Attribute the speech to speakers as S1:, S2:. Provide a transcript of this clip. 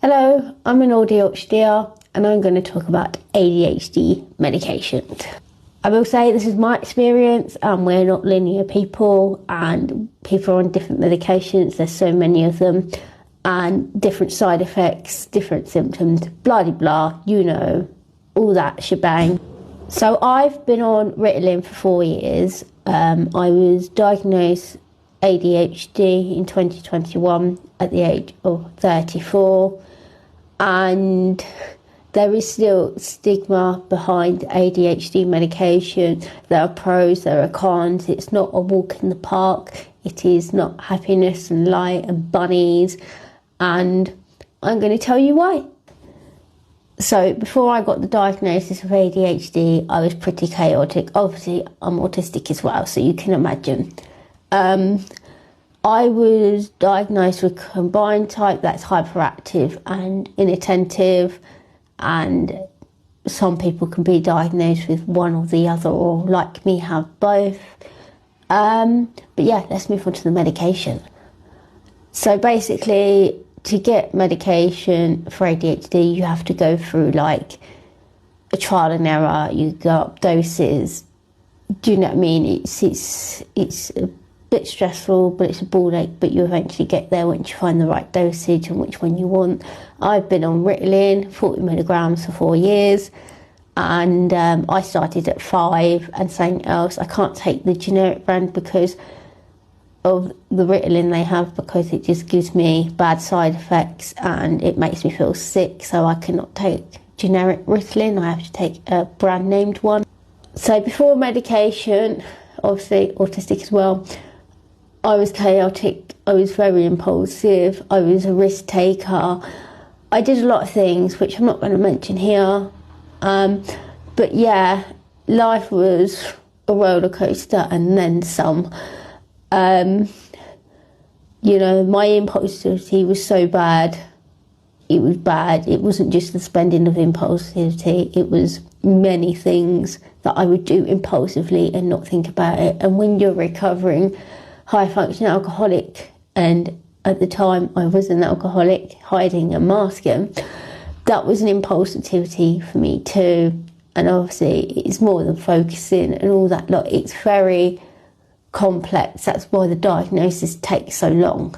S1: Hello, I'm an AuDHDer and I'm going to talk about ADHD medications. I will say this is my experience and we're not linear people and people are on different medications, there's so many of them and different side effects, different symptoms, blah blah blah, you know, all that shebang. So I've been on Ritalin for 4 years. I was diagnosed ADHD in 2021 at the age of 34. And there is still stigma behind ADHD medication. There are pros, there are cons. It's not a walk in the park. It is not happiness and light and bunnies. And I'm going to tell you why. So before I got the diagnosis of ADHD, I was pretty chaotic. Obviously, I'm autistic as well, so you can imagine. I was diagnosed with combined type, that's hyperactive and inattentive, and some people can be diagnosed with one or the other, or like me, have both. But yeah, let's move on to the medication. So basically, to get medication for ADHD, you have to go through like a trial and error. You go up doses. Do you know what I mean? It's a bit stressful, but it's a ball ache, but you eventually get there once you find the right dosage and which one you want. I've been on Ritalin 40 milligrams for 4 years, and I started at 5 and something else. I can't take the generic brand because of the Ritalin they have, because it just gives me bad side effects and it makes me feel sick, so I cannot take generic Ritalin. I have to take a brand named one. So before medication, obviously autistic as well, I was chaotic, I was very impulsive, I was a risk taker. I did a lot of things which I'm not going to mention here. But yeah, life was a roller coaster and then some. You know, my impulsivity was so bad. It was bad. It wasn't just the spending of impulsivity, it was many things that I would do impulsively and not think about it. And when you're recovering high functioning alcoholic, and at the time I was an alcoholic hiding and masking, that was an impulsivity for me too. And obviously it's more than focusing and all that lot. It's very complex. That's why the diagnosis takes so long.